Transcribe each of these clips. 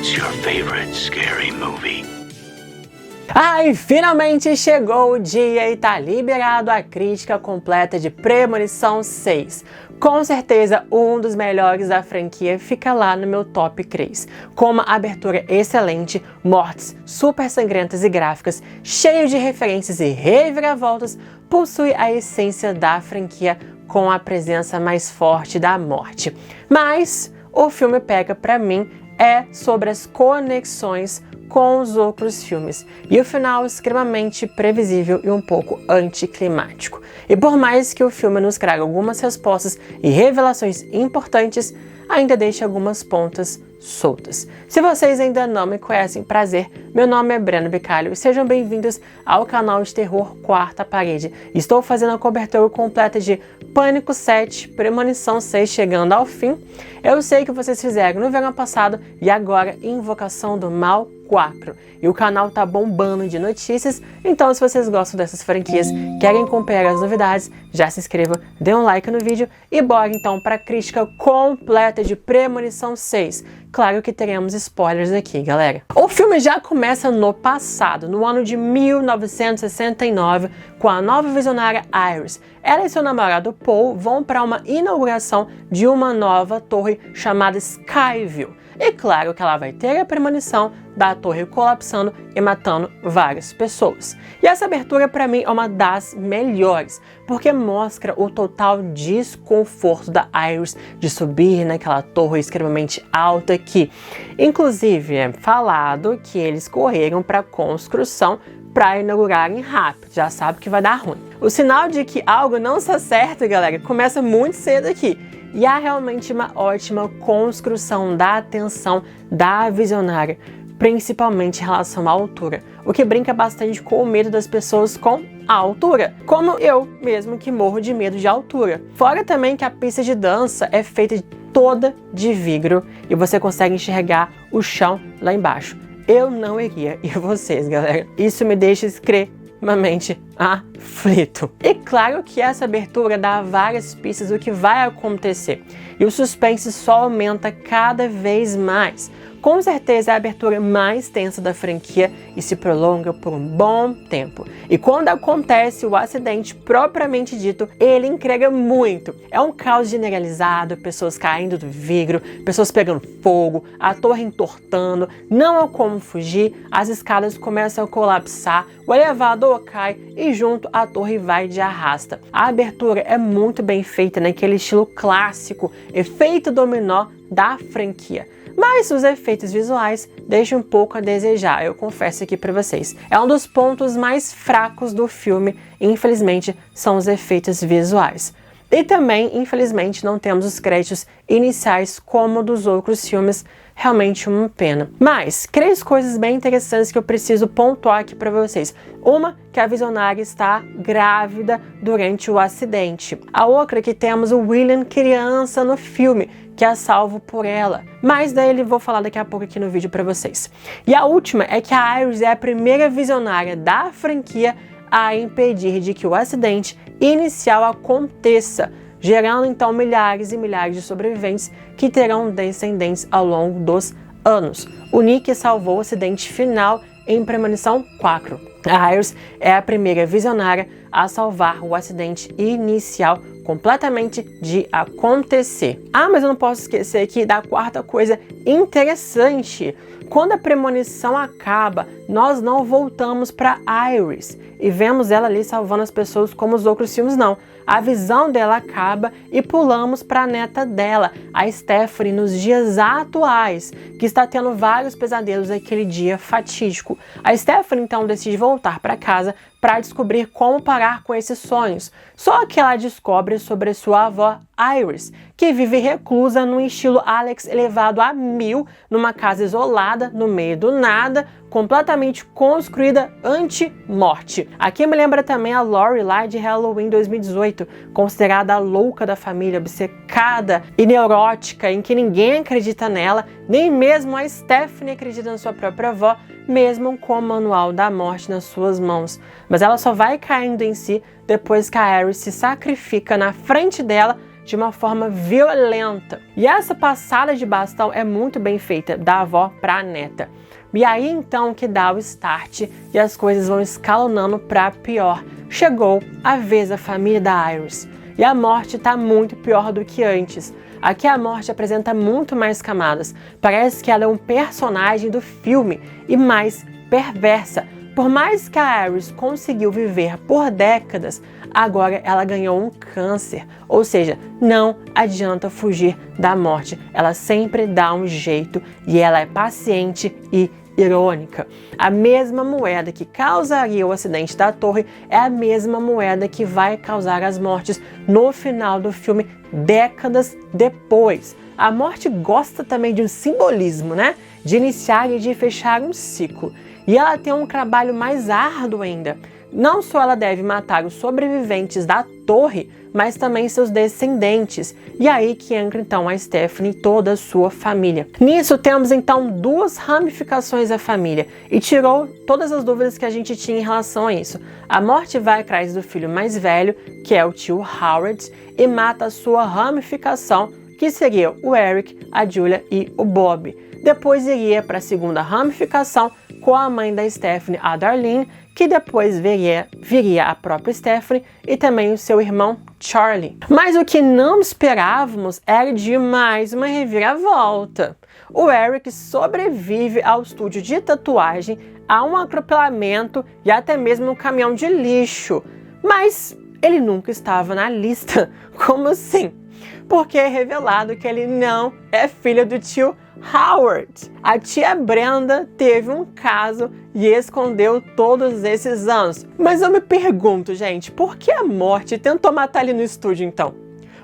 What's your favorite scary movie? Ai, finalmente chegou o dia e tá liberado a crítica completa de Premonição 6. Com certeza, um dos melhores da franquia fica lá no meu top 3. Com uma abertura excelente, mortes super sangrentas e gráficas, cheio de referências e reviravoltas, possui a essência da franquia com a presença mais forte da morte. Mas o filme pega pra mim sobre as conexões com os outros filmes, e o final extremamente previsível e um pouco anticlimático. E por mais que o filme nos traga algumas respostas e revelações importantes, ainda deixa algumas pontas soltas. Se vocês ainda não me conhecem, prazer, meu nome é Breno Bicalho e sejam bem-vindos ao canal de terror Quarta Parede. Estou fazendo a cobertura completa de Pânico 7, Premonição 6 chegando ao fim. Eu sei que vocês fizeram no verão passado e agora Invocação do Mal 4. E o canal tá bombando de notícias, então se vocês gostam dessas franquias, querem acompanhar as novidades, já se inscreva, dê um like no vídeo e bora então para a crítica completa de Premonição 6. Claro que teremos spoilers aqui, galera. O filme já começa no passado, no ano de 1969, com a nova visionária Iris. Ela e seu namorado Paul vão para uma inauguração de uma nova torre chamada Skyville. E claro que ela vai ter a premonição da torre colapsando e matando várias pessoas. E essa abertura para mim é uma das melhores, porque mostra o total desconforto da Iris de subir naquela torre extremamente alta que, inclusive, é falado que eles correram para a construção para inaugurarem rápido, já sabe que vai dar ruim. O sinal de que algo não está certo, galera, começa muito cedo aqui. E há realmente uma ótima construção da atenção da visionária, principalmente em relação à altura, o que brinca bastante com o medo das pessoas com a altura, como eu mesmo que morro de medo de altura. Fora também que a pista de dança é feita toda de vidro e você consegue enxergar o chão lá embaixo. Eu não iria, e vocês, galera? Isso me deixa extremamente aflito. E claro que essa abertura dá várias pistas do que vai acontecer, e o suspense só aumenta cada vez mais. Com certeza é a abertura mais tensa da franquia e se prolonga por um bom tempo. E quando acontece o acidente propriamente dito, ele entrega muito. É um caos generalizado, pessoas caindo do vidro, pessoas pegando fogo, a torre entortando, não há como fugir, as escadas começam a colapsar, o elevador cai e junto a torre vai de arrasta. A abertura é muito bem feita naquele estilo clássico, efeito dominó da franquia. Mas os efeitos visuais deixam um pouco a desejar, eu confesso aqui pra vocês. É um dos pontos mais fracos do filme, infelizmente, são os efeitos visuais. E também, infelizmente, não temos os créditos iniciais como dos outros filmes, realmente uma pena. Mas, 3 coisas bem interessantes que eu preciso pontuar aqui pra vocês. Uma, que a visionária está grávida durante o acidente. A outra, que temos o William criança no filme, que é salvo por ela. Mas daí eu vou falar daqui a pouco aqui no vídeo pra vocês. E a última é que a Iris é a primeira visionária da franquia a impedir de que o acidente inicial aconteça, gerando então milhares e milhares de sobreviventes que terão descendentes ao longo dos anos. O Nick salvou o acidente final em Premonição 4. A Iris é a primeira visionária a salvar o acidente inicial completamente de acontecer. Mas eu não posso esquecer aqui da quarta coisa interessante. Quando a premonição acaba, nós não voltamos para Iris e vemos ela ali salvando as pessoas como os outros filmes, não. A visão dela acaba e pulamos para a neta dela, a Stephanie, nos dias atuais, que está tendo vários pesadelos naquele dia fatídico. A Stephanie então decide voltar para casa para descobrir como parar com esses sonhos. Só que ela descobre sobre sua avó Iris, que vive reclusa no estilo Alex elevado a 1000, numa casa isolada, no meio do nada, completamente construída anti-morte. Aqui me lembra também a Laurie lá de Halloween 2018, considerada a louca da família, obcecada e neurótica, em que ninguém acredita nela, nem mesmo a Stephanie acredita na sua própria avó, mesmo com o manual da morte nas suas mãos. Mas ela só vai caindo em si depois que a Iris se sacrifica na frente dela, de uma forma violenta. E essa passada de bastão é muito bem feita, da avó para a neta. E aí então que dá o start e as coisas vão escalonando para pior. Chegou a vez da família da Iris. E a morte tá muito pior do que antes. Aqui a morte apresenta muito mais camadas. Parece que ela é um personagem do filme e mais perversa. Por mais que a Iris conseguiu viver por décadas, agora ela ganhou um câncer. Ou seja, não adianta fugir da morte. Ela sempre dá um jeito e ela é paciente e irônica. A mesma moeda que causaria o acidente da torre é a mesma moeda que vai causar as mortes no final do filme, décadas depois. A morte gosta também de um simbolismo, né? De iniciar e de fechar um ciclo. E ela tem um trabalho mais árduo ainda. Não só ela deve matar os sobreviventes da torre, mas também seus descendentes. E aí que entra então a Stephanie e toda a sua família. Nisso temos então duas ramificações da família e tirou todas as dúvidas que a gente tinha em relação a isso. A morte vai atrás do filho mais velho, que é o tio Howard, e mata a sua ramificação, que seria o Eric, a Julia e o Bob. Depois iria para a segunda ramificação com a mãe da Stephanie, a Darlene, que depois viria a própria Stephanie e também o seu irmão Charlie. Mas o que não esperávamos era de mais uma reviravolta. O Eric sobrevive ao estúdio de tatuagem, a um atropelamento e até mesmo um caminhão de lixo. Mas ele nunca estava na lista. Como assim? Porque é revelado que ele não é filho do tio Howard. A tia Brenda teve um caso e escondeu todos esses anos. Mas eu me pergunto, gente, por que a morte tentou matar ele no estúdio então?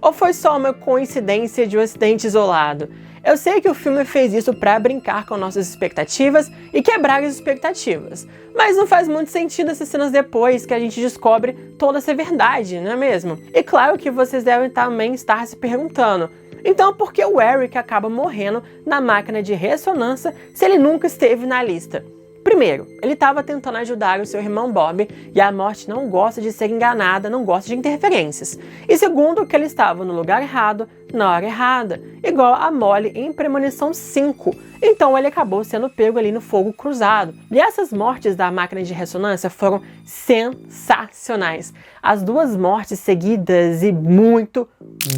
Ou foi só uma coincidência de um acidente isolado? Eu sei que o filme fez isso para brincar com nossas expectativas e quebrar as expectativas, mas não faz muito sentido essas cenas depois que a gente descobre toda essa verdade, não é mesmo? E claro que vocês devem também estar se perguntando, então por que o Eric acaba morrendo na máquina de ressonância se ele nunca esteve na lista? Primeiro, ele estava tentando ajudar o seu irmão Bob e a morte não gosta de ser enganada, não gosta de interferências. E segundo, que ele estava no lugar errado, na hora errada, igual a Molly em Premonição 5. Então ele acabou sendo pego ali no fogo cruzado. E essas mortes da máquina de ressonância foram sensacionais. As duas mortes seguidas e muito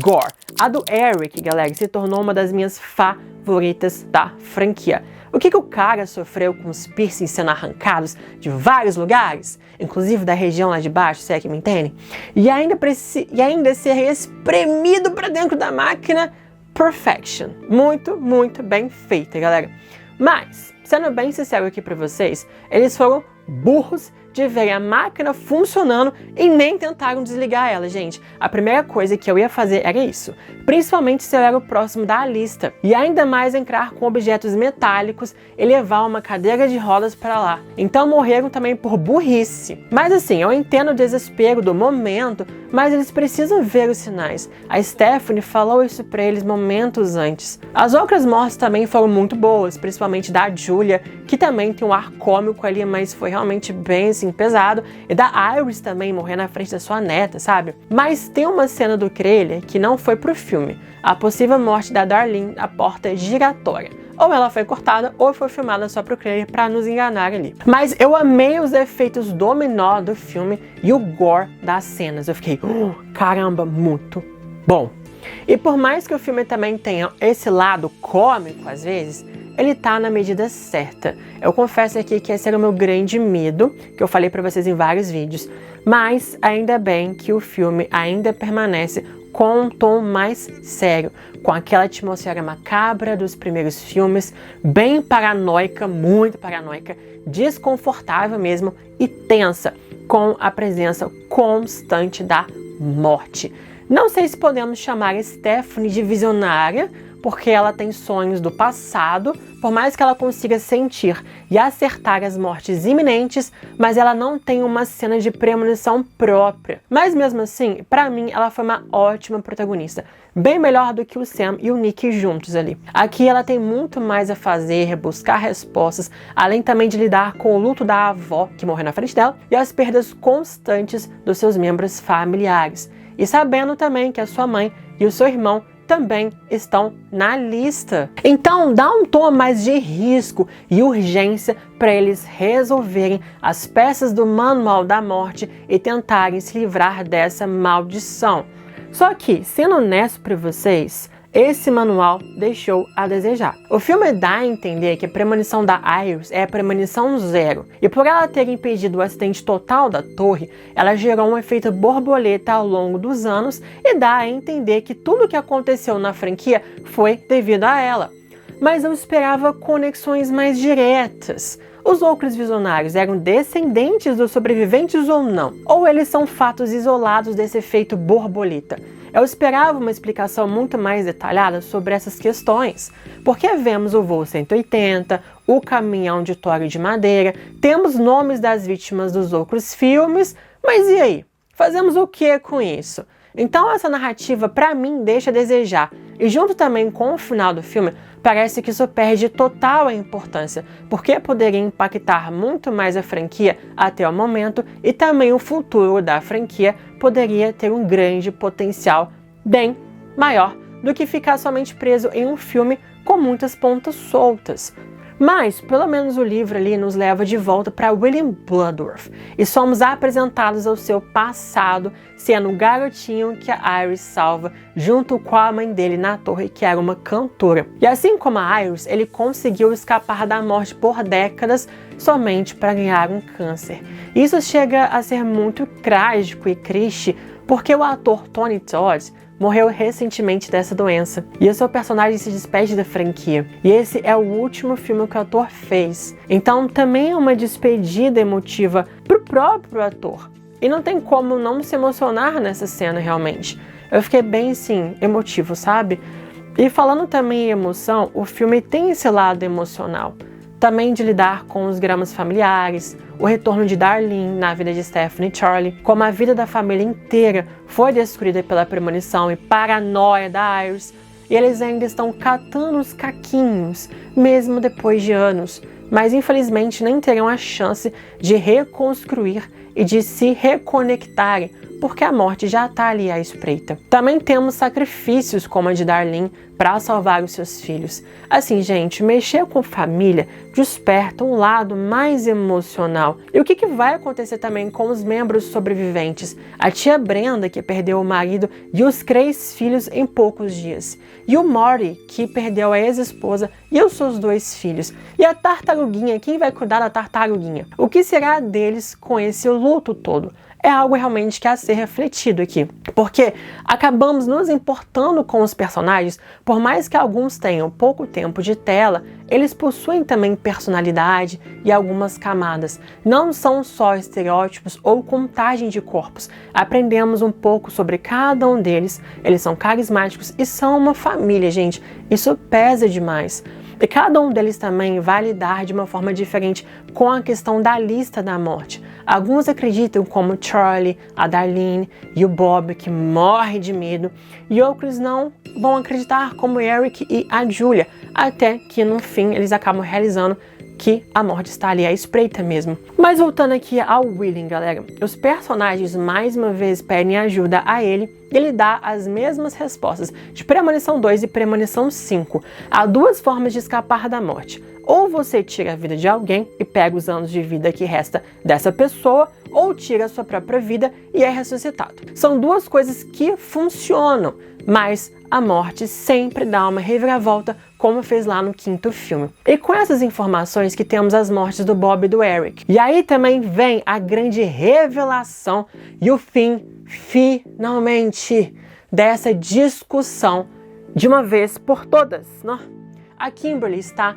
gore. A do Eric, galera, se tornou uma das minhas favoritas da franquia. O que o cara sofreu com os piercings sendo arrancados de vários lugares, inclusive da região lá de baixo, se é que me entendem, e ainda ser espremido para dentro da máquina, perfection. Muito, muito bem feita, galera. Mas, sendo bem sincero aqui para vocês, eles foram burros de ver a máquina funcionando e nem tentaram desligar ela, gente. A primeira coisa que eu ia fazer era isso, principalmente se eu era o próximo da lista, e ainda mais entrar com objetos metálicos e levar uma cadeira de rodas para lá. Então morreram também por burrice. Mas assim, eu entendo o desespero do momento, mas eles precisam ver os sinais. A Stephanie falou isso para eles momentos antes. As outras mortes também foram muito boas, principalmente da Julia, que também tem um ar cômico ali, mas foi realmente bem assim, pesado, e da Iris também morrer na frente da sua neta, sabe? Mas tem uma cena do trailer que não foi pro filme, a possível morte da Darlene à porta giratória. Ou ela foi cortada ou foi filmada só pro trailer pra nos enganar ali. Mas eu amei os efeitos dominó do filme e o gore das cenas. Eu fiquei, caramba, muito bom. E por mais que o filme também tenha esse lado cômico às vezes, ele tá na medida certa. Eu confesso aqui que esse era o meu grande medo, que eu falei pra vocês em vários vídeos, mas ainda bem que o filme ainda permanece com um tom mais sério, com aquela atmosfera macabra dos primeiros filmes, bem paranoica, muito paranoica, desconfortável mesmo e tensa, com a presença constante da morte. Não sei se podemos chamar a Stephanie de visionária, porque ela tem sonhos do passado, por mais que ela consiga sentir e acertar as mortes iminentes, mas ela não tem uma cena de premonição própria. Mas mesmo assim, pra mim, ela foi uma ótima protagonista, bem melhor do que o Sam e o Nick juntos ali. Aqui ela tem muito mais a fazer, buscar respostas, além também de lidar com o luto da avó, que morreu na frente dela, e as perdas constantes dos seus membros familiares. e sabendo também que a sua mãe e o seu irmão também estão na lista. Então dá um tom mais de risco e urgência para eles resolverem as peças do Manual da Morte e tentarem se livrar dessa maldição. Só que, sendo honesto para vocês, esse manual deixou a desejar. O filme dá a entender que a premonição da Iris é a premonição 0, e por ela ter impedido o acidente total da torre, ela gerou um efeito borboleta ao longo dos anos e dá a entender que tudo o que aconteceu na franquia foi devido a ela. Mas eu esperava conexões mais diretas. Os Oakley visionários eram descendentes dos sobreviventes ou não? Ou eles são fatos isolados desse efeito borboleta? Eu esperava uma explicação muito mais detalhada sobre essas questões, porque vemos o voo 180, o caminhão de tório de madeira, temos nomes das vítimas dos outros filmes, mas e aí? Fazemos o que com isso? Então essa narrativa, para mim, deixa a desejar, e junto também com o final do filme, parece que isso perde total a importância, porque poderia impactar muito mais a franquia até o momento, e também o futuro da franquia poderia ter um grande potencial bem maior do que ficar somente preso em um filme com muitas pontas soltas. Mas, pelo menos o livro ali nos leva de volta para William Bloodworth e somos apresentados ao seu passado, sendo o garotinho que a Iris salva junto com a mãe dele na torre, que era uma cantora. E assim como a Iris, ele conseguiu escapar da morte por décadas somente para ganhar um câncer. Isso chega a ser muito trágico e triste, porque o ator Tony Todd morreu recentemente dessa doença, e o seu personagem se despede da franquia. E esse é o último filme que o ator fez. Então também é uma despedida emotiva pro próprio ator. E não tem como não se emocionar nessa cena, realmente. Eu fiquei bem, assim, emotivo, sabe? E falando também em emoção, o filme tem esse lado emocional. Também de lidar com os dramas familiares, o retorno de Darlene na vida de Stephanie e Charlie, como a vida da família inteira foi destruída pela premonição e paranoia da Iris, e eles ainda estão catando os caquinhos, mesmo depois de anos, mas infelizmente nem terão a chance de reconstruir e de se reconectarem, porque a morte já está ali à espreita. Também temos sacrifícios como a de Darlene para salvar os seus filhos. Assim, gente, mexer com família desperta um lado mais emocional. E o que vai acontecer também com os membros sobreviventes? A tia Brenda, que perdeu o marido e os 3 filhos em poucos dias. E o Morty, que perdeu a ex-esposa e os seus 2 filhos. E a tartaruguinha, quem vai cuidar da tartaruguinha? O que será deles com esse luto todo? É algo realmente que é a ser refletido aqui, porque acabamos nos importando com os personagens, por mais que alguns tenham pouco tempo de tela, eles possuem também personalidade e algumas camadas. Não são só estereótipos ou contagem de corpos. Aprendemos um pouco sobre cada um deles, eles são carismáticos e são uma família, gente. Isso pesa demais. E cada um deles também vai lidar de uma forma diferente com a questão da lista da morte. Alguns acreditam como Charlie, a Darlene e o Bob, que morre de medo, e outros não vão acreditar como Eric e a Julia, até que no fim eles acabam realizando que a morte está ali à espreita mesmo. Mas voltando aqui ao William, galera, os personagens mais uma vez pedem ajuda a ele e ele dá as mesmas respostas de Premonição 2 e Premonição 5. Há 2 formas de escapar da morte. Ou você tira a vida de alguém e pega os anos de vida que resta dessa pessoa, ou tira a sua própria vida e é ressuscitado. São 2 coisas que funcionam, mas a morte sempre dá uma reviravolta, como fez lá no 5º filme. E com essas informações que temos as mortes do Bob e do Eric. E aí também vem a grande revelação e o fim, finalmente, dessa discussão de uma vez por todas, né? A Kimberly está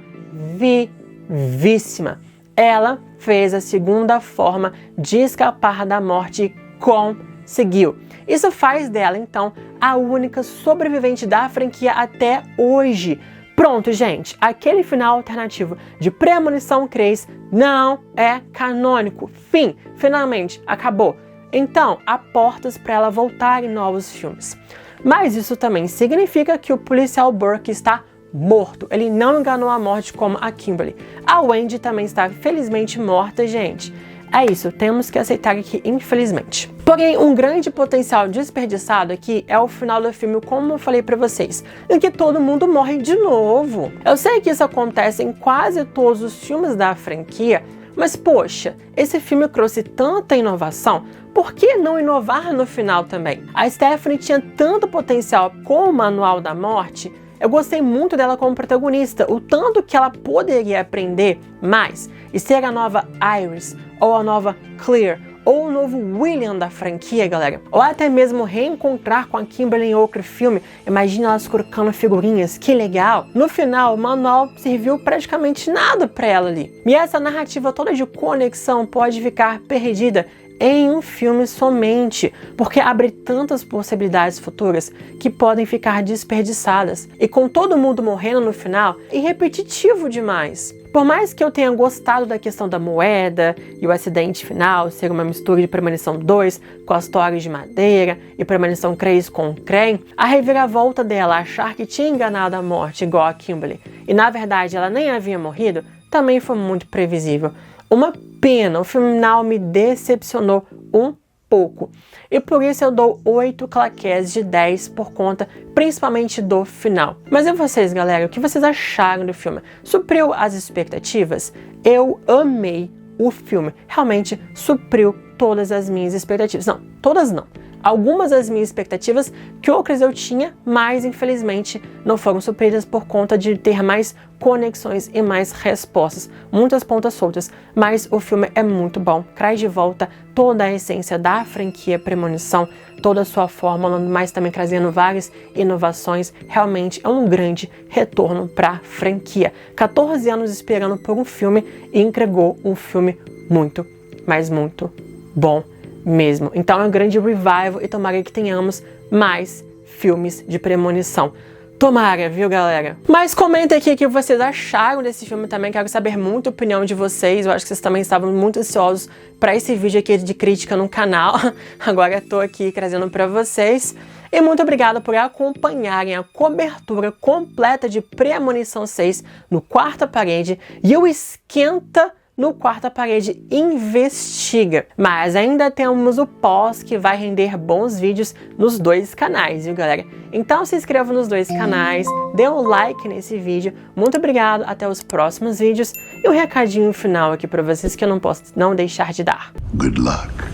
vivíssima. Ela fez a segunda forma de escapar da morte e conseguiu. Isso faz dela, então, a única sobrevivente da franquia até hoje. Pronto, gente, aquele final alternativo de Premonição 3 não é canônico. Fim, finalmente, acabou. Então, há portas para ela voltar em novos filmes. Mas isso também significa que o policial Burke está morto. Ele não enganou a morte como a Kimberly. A Wendy também está felizmente morta, gente. É isso, temos que aceitar aqui, infelizmente. Porém, um grande potencial desperdiçado aqui é o final do filme, como eu falei pra vocês, em que todo mundo morre de novo. Eu sei que isso acontece em quase todos os filmes da franquia, mas poxa, esse filme trouxe tanta inovação, por que não inovar no final também? A Stephanie tinha tanto potencial com o Manual da Morte. Eu gostei muito dela como protagonista, o tanto que ela poderia aprender mais e ser a nova Iris, ou a nova Claire, ou o novo William da franquia, galera. Ou até mesmo reencontrar com a Kimberly em outro filme. Imagina elas colocando figurinhas, que legal! No final, o manual serviu praticamente nada pra ela ali. E essa narrativa toda de conexão pode ficar perdida em um filme somente, porque abre tantas possibilidades futuras que podem ficar desperdiçadas. E com todo mundo morrendo no final, é repetitivo demais. Por mais que eu tenha gostado da questão da moeda e o acidente final ser uma mistura de Premonição 2 com as torres de madeira e Premonição 3 com o Crane, a reviravolta dela achar que tinha enganado a morte igual a Kimberly e na verdade ela nem havia morrido, também foi muito previsível. Uma pena, o final me decepcionou um pouco. E por isso eu dou 8 claquetes de 10 por conta principalmente do final. Mas e vocês, galera? O que vocês acharam do filme? Supriu as expectativas? Eu amei o filme. Realmente supriu todas as minhas expectativas. Não, todas não. Algumas das minhas expectativas que outras eu tinha, mas infelizmente não foram supridas por conta de ter mais conexões e mais respostas. Muitas pontas soltas, mas o filme é muito bom. Traz de volta toda a essência da franquia Premonição, toda a sua fórmula, mas também trazendo várias inovações. Realmente é um grande retorno para a franquia. 14 anos esperando por um filme e entregou um filme muito, mas muito bom mesmo. Então é um grande revival e tomara que tenhamos mais filmes de premonição. Tomara, viu, galera? Mas comentem aqui o que vocês acharam desse filme também. Quero saber muito a opinião de vocês. Eu acho que vocês também estavam muito ansiosos para esse vídeo aqui de crítica no canal. Agora estou aqui trazendo para vocês. E muito obrigada por acompanharem a cobertura completa de Premonição 6 no Quarta Parede e o Esquenta no Quarta Parede Investiga. Mas ainda temos o pós que vai render bons vídeos nos dois canais, viu, galera? Então se inscreva nos dois canais, dê um like nesse vídeo. Muito obrigado, até os próximos vídeos. E um recadinho final aqui para vocês que eu não posso não deixar de dar. Good luck.